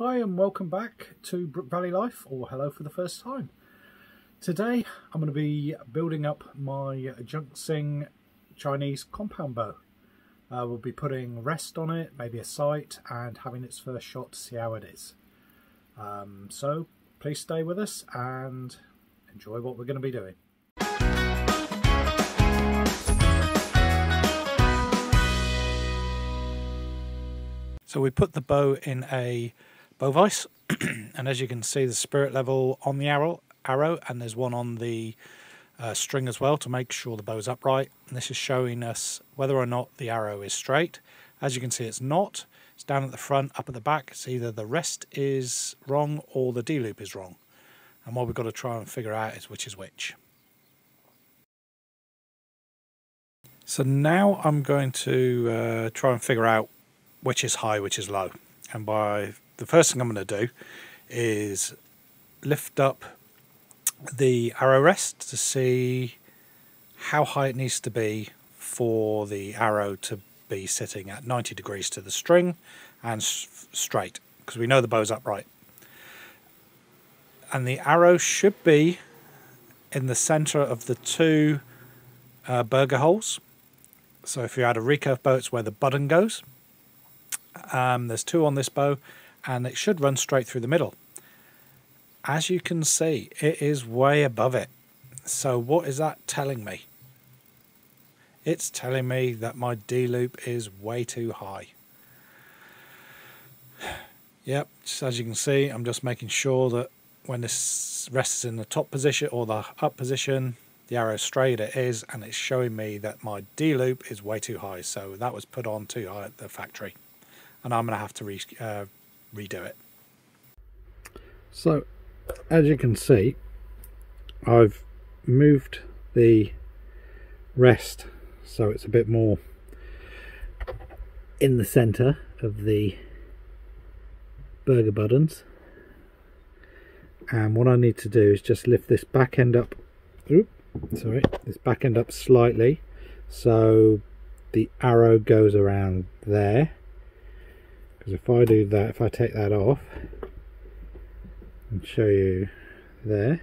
Hi and welcome back to Brook Valley Life, or hello for the first time. Today I'm going to be building up my Junxing Chinese compound bow. We'll be putting rest on it, maybe a sight, and having its first shot to see how it is. So please stay with us and enjoy what we're going to be doing. So we put the bow in a bow vise and as you can see the spirit level on the arrow and there's one on the string as well to make sure the bow's upright, and this is showing us whether or not the arrow is straight. As you can see it's not. It's down at the front, up at the back. It's either the rest is wrong or the D-loop is wrong, and what we've got to try and figure out is which is which. So now I'm going to try and figure out which is high, which is low. And by the first thing I'm going to do is lift up the arrow rest to see how high it needs to be for the arrow to be sitting at 90 degrees to the string and straight, because we know the bow's upright. And the arrow should be in the center of the two burger holes. So if you had a recurve bow, it's where the button goes. There's two on this bow and it should run straight through the middle. As you can see, it is way above it. So what is that telling me? It's telling me that my D-loop is way too high. Yep, just as you can see, I'm just making sure that when this rests in the top position or the up position, the arrow's straight. It is, and it's showing me that my D-loop is way too high. So that was put on too high at the factory, and I'm going to have to redo it. So as you can see, I've moved the rest so it's a bit more in the center of the burger buttons, and what I need to do is just lift this back end up, this back end up slightly so the arrow goes around there. Because if I do that, if I take that off and show you there,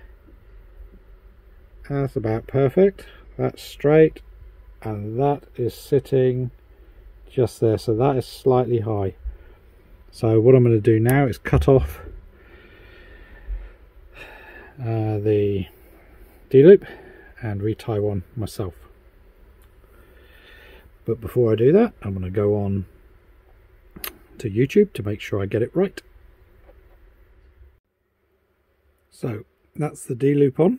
that's about perfect. That's straight and that is sitting just there, so that is slightly high. So what I'm going to do now is cut off the D-loop and retie one myself. But before I do that, I'm going to go on to YouTube to make sure I get it right. So that's the D-loop on,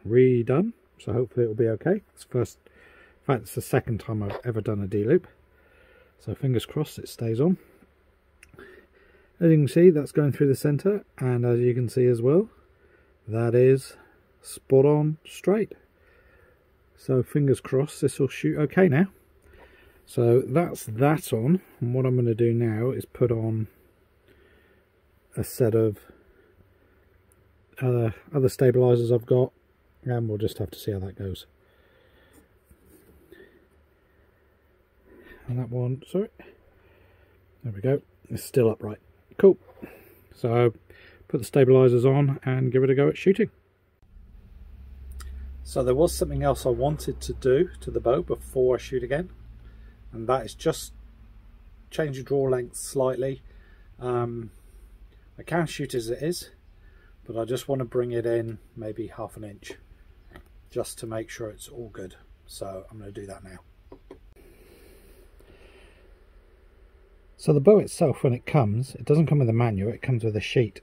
redone, so hopefully it'll be okay. It's first, in fact it's the second time I've ever done a D-loop, so fingers crossed it stays on. As you can see, that's going through the center, and as you can see as well, that is spot on straight. So fingers crossed this will shoot okay now. So that's that on, and what I'm going to do now is put on a set of other stabilizers I've got, and we'll just have to see how that goes. And that one, sorry, there we go, it's still upright. Cool. So put the stabilizers on and give it a go at shooting. So there was something else I wanted to do to the bow before I shoot again, and that is just change the draw length slightly. I can shoot as it is, but I just want to bring it in maybe half an inch just to make sure it's all good. So I'm going to do that now. So the bow itself, when it comes, it doesn't come with a manual, it comes with a sheet,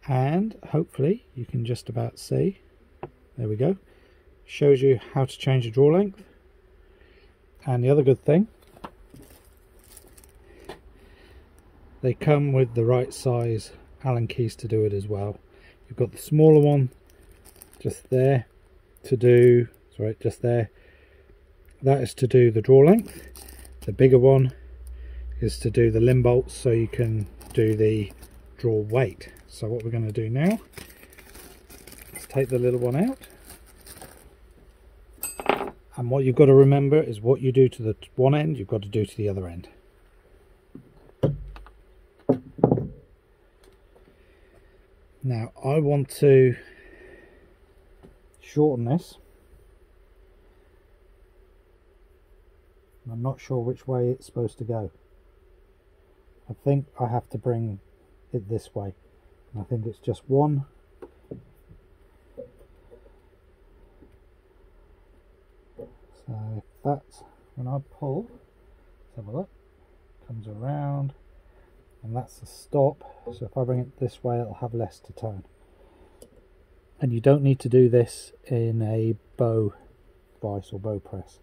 and hopefully you can just about see, there we go, shows you how to change the draw length. And the other good thing, they come with the right size Allen keys to do it as well. You've got the smaller one just there to do, sorry, just there, that is to do the draw length. The bigger one is to do the limb bolts, so you can do the draw weight. So what we're going to do now is take the little one out, and what you've got to remember is what you do to the one end, you've got to do to the other end. Now I want to shorten this. I'm not sure which way it's supposed to go. I think I have to bring it this way. I think it's just one. So if that's when I pull, let's have a look, comes around, and that's the stop. So if I bring it this way, it'll have less to turn. And you don't need to do this in a bow vise or bow press.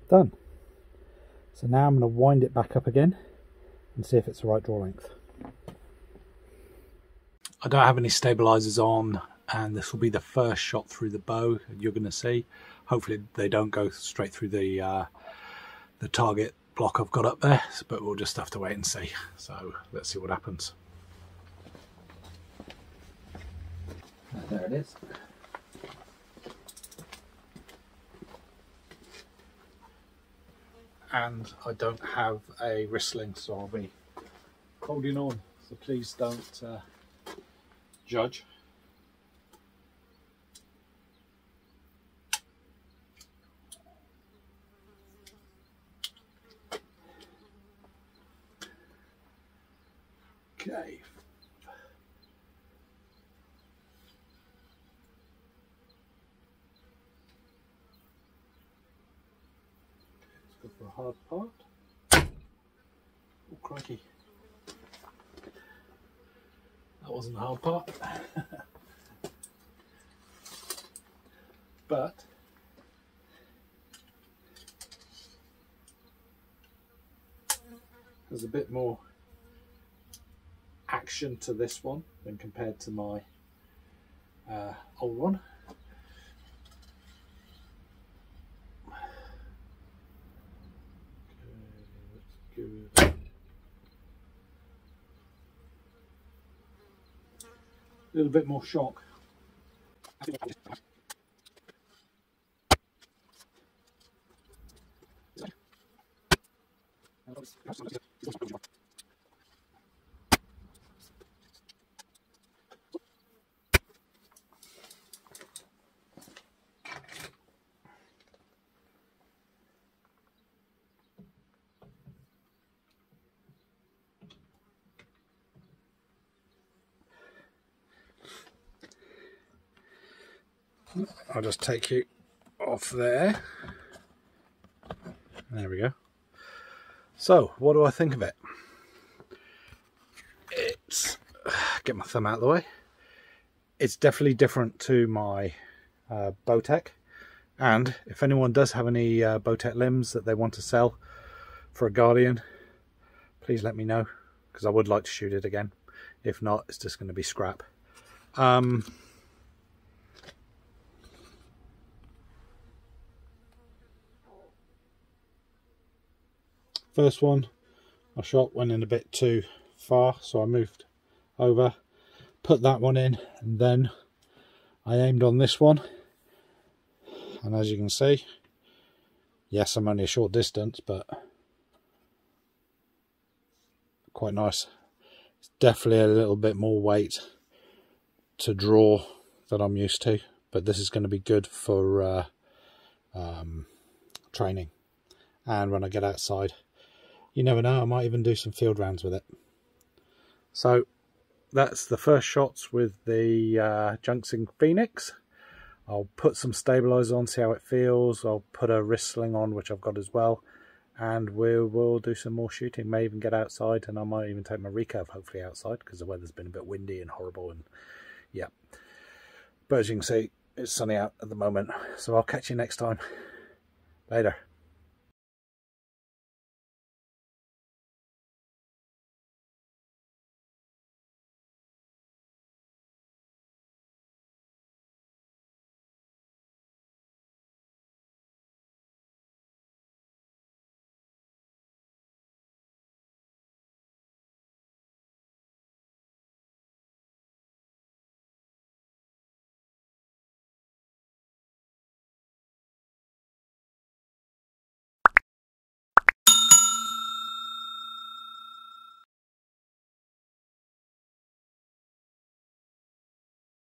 Done. So now I'm going to wind it back up again and see if it's the right draw length. I don't have any stabilizers on, and this will be the first shot through the bow you're going to see. Hopefully they don't go straight through the target block I've got up there, but we'll just have to wait and see. So let's see what happens. There it is. And I don't have a wristling, so I'll be holding on, so please don't judge. Okay. Go for a hard part. Oh, crikey. That wasn't the hard part. But there's a bit more action to this one than compared to my old one. Good. A little bit more shock. I'll just take you off there. There we go. So, what do I think of it? It's, get my thumb out of the way. It's definitely different to my Bowtech. And if anyone does have any Bowtech limbs that they want to sell for a Guardian, please let me know, because I would like to shoot it again. If not, it's just going to be scrap. First one I shot went in a bit too far, so I moved over, put that one in, and then I aimed on this one, and as you can see, yes, I'm only a short distance, but quite nice. It's definitely a little bit more weight to draw than I'm used to, but this is going to be good for training. And when I get outside, you never know, I might even do some field rounds with it. So that's the first shots with the Junxing Phoenix. I'll put some stabilizer on, see how it feels. I'll put a wrist sling on, which I've got as well, and we'll do some more shooting. May even get outside, and I might even take my recurve hopefully outside, because the weather's been a bit windy and horrible, and yeah. But as you can see, it's sunny out at the moment, so I'll catch you next time. Later.